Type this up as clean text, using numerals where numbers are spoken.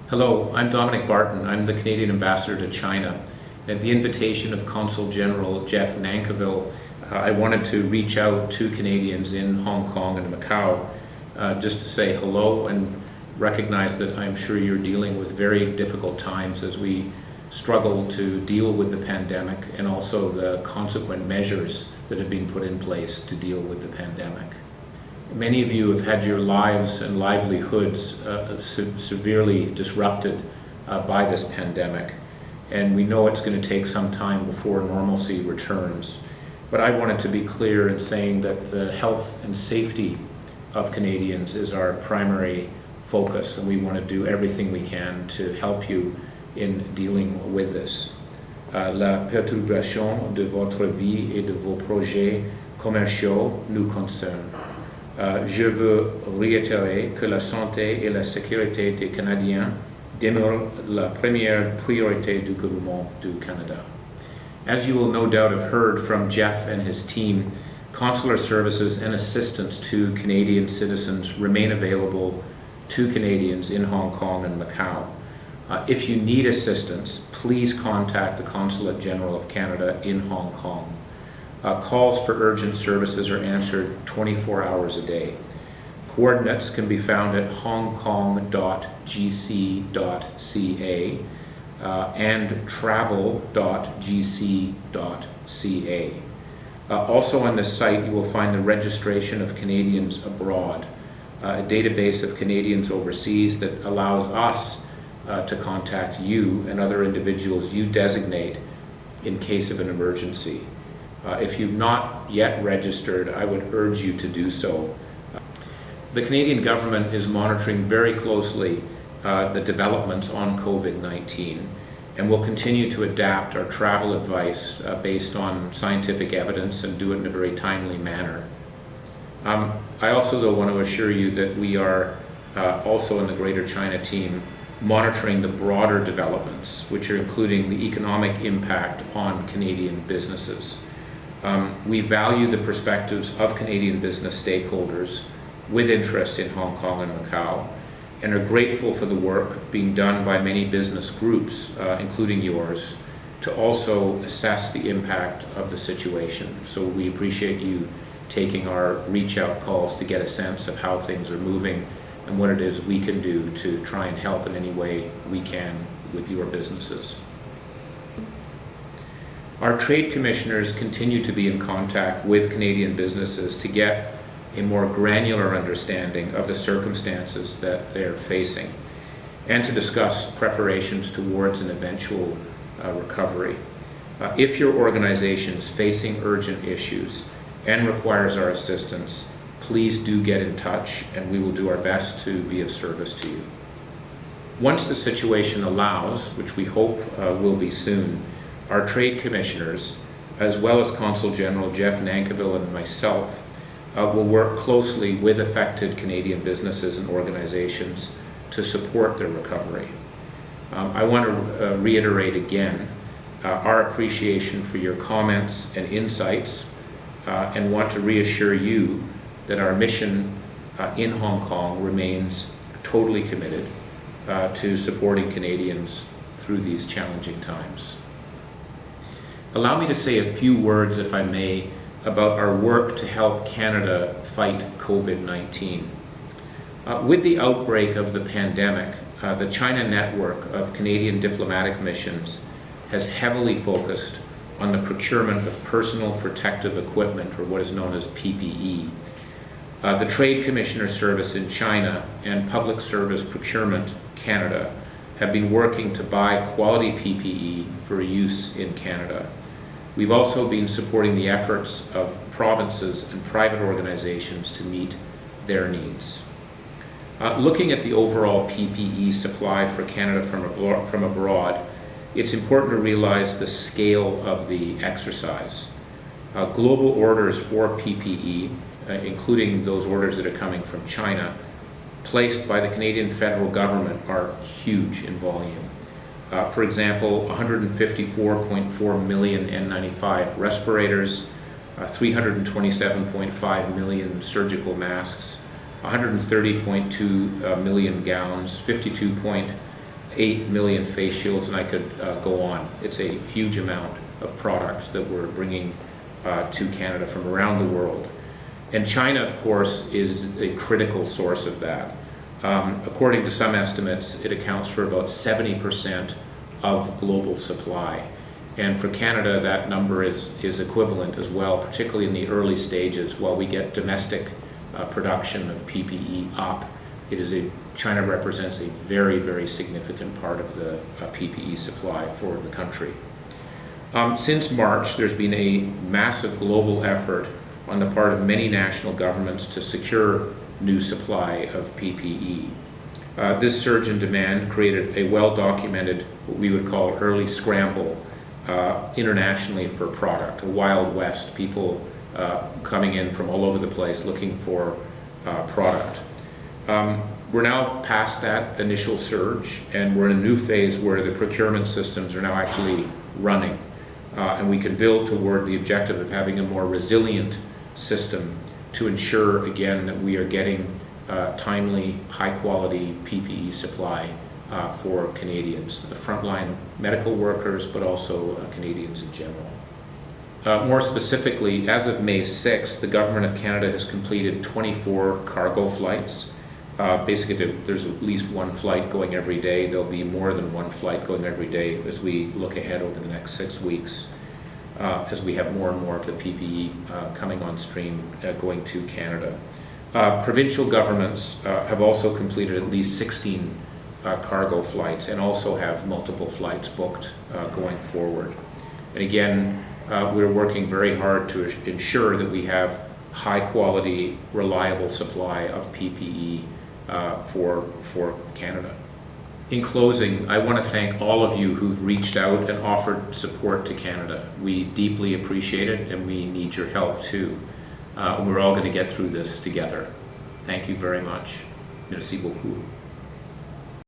Hello, I'm Dominic Barton. I'm the Canadian Ambassador to China. At the invitation of Consul General Jeff Nankivell, I wanted to reach out to Canadians in Hong Kong and Macau just to say hello and recognize that I'm sure you're dealing with very difficult times as we struggle to deal with the pandemic and also the consequent measures that have been put in place to deal with the pandemic. Many of you have had your lives and livelihoods severely disrupted by this pandemic, and we know it's going to take some time before normalcy returns. But I wanted to be clear in saying that the health and safety of Canadians is our primary focus, and we want to do everything we can to help you in dealing with this. La perturbation de votre vie et de vos projets commerciaux nous concerne. Je veux réitérer que la santé et la sécurité des Canadiens demeurent la première priorité du gouvernement du Canada. As you will no doubt have heard from Jeff and his team, consular services and assistance to Canadian citizens remain available to Canadians in Hong Kong and Macau. If you need assistance, please contact the Consulate General of Canada in Hong Kong. Calls for urgent services are answered 24 hours a day. Coordinates can be found at hongkong.gc.ca and travel.gc.ca. Also on this site you will find the registration of Canadians abroad, a database of Canadians overseas that allows us to contact you and other individuals you designate in case of an emergency. If you've not yet registered, I would urge you to do so. The Canadian government is monitoring very closely the developments on COVID-19 and will continue to adapt our travel advice based on scientific evidence and do it in a very timely manner. I also, though, want to assure you that we are also in the Greater China team monitoring the broader developments, which are including the economic impact on Canadian businesses. We value the perspectives of Canadian business stakeholders with interest in Hong Kong and Macau and are grateful for the work being done by many business groups, including yours, to also assess the impact of the situation. So we appreciate you taking our reach out calls to get a sense of how things are moving and what it is we can do to try and help in any way we can with your businesses. Our trade commissioners continue to be in contact with Canadian businesses to get a more granular understanding of the circumstances that they're facing and to discuss preparations towards an eventual recovery. If your organization is facing urgent issues and requires our assistance, please do get in touch and we will do our best to be of service to you. Once the situation allows, which we hope will be soon, our trade commissioners, as well as Consul General Jeff Nankivell and myself, will work closely with affected Canadian businesses and organizations to support their recovery. I want to reiterate again our appreciation for your comments and insights and want to reassure you that our mission in Hong Kong remains totally committed to supporting Canadians through these challenging times. Allow me to say a few words, if I may, about our work to help Canada fight COVID-19. With the outbreak of the pandemic, the China network of Canadian diplomatic missions has heavily focused on the procurement of personal protective equipment, or what is known as PPE. The Trade Commissioner Service in China and Public Service Procurement Canada have been working to buy quality PPE for use in Canada. We've also been supporting the efforts of provinces and private organizations to meet their needs. Looking at the overall PPE supply for Canada from abroad, it's important to realize the scale of the exercise. Global orders for PPE, including those orders that are coming from China, placed by the Canadian federal government are huge in volume. For example, 154.4 million N95 respirators, 327.5 million surgical masks, 130.2 million gowns, 52.2 8 million face shields, and I could go on. It's a huge amount of product that we're bringing to Canada from around the world. And China, of course, is a critical source of that. According to some estimates, it accounts for about 70% of global supply. And for Canada, that number is equivalent as well, particularly in the early stages. While we get domestic production of PPE up, China represents a very, very significant part of the PPE supply for the country. Since March, there's been a massive global effort on the part of many national governments to secure new supply of PPE. This surge in demand created a well-documented, what we would call early scramble internationally for product, a wild west, people coming in from all over the place looking for product. We're now past that initial surge, and we're in a new phase where the procurement systems are now actually running, and we can build toward the objective of having a more resilient system to ensure, again, that we are getting timely, high-quality PPE supply for Canadians, the frontline medical workers, but also Canadians in general. More specifically, as of May 6th, the Government of Canada has completed 24 cargo flights. Basically, there's at least one flight going every day. There'll be more than one flight going every day as we look ahead over the next 6 weeks, as we have more and more of the PPE coming on stream going to Canada. Provincial governments have also completed at least 16 cargo flights and also have multiple flights booked going forward. And again, we're working very hard to ensure that we have high quality, reliable supply of PPE for Canada. In closing, I want to thank all of you who've reached out and offered support to Canada. We deeply appreciate it, and we need your help too. We're all going to get through this together. Thank you very much. Merci beaucoup.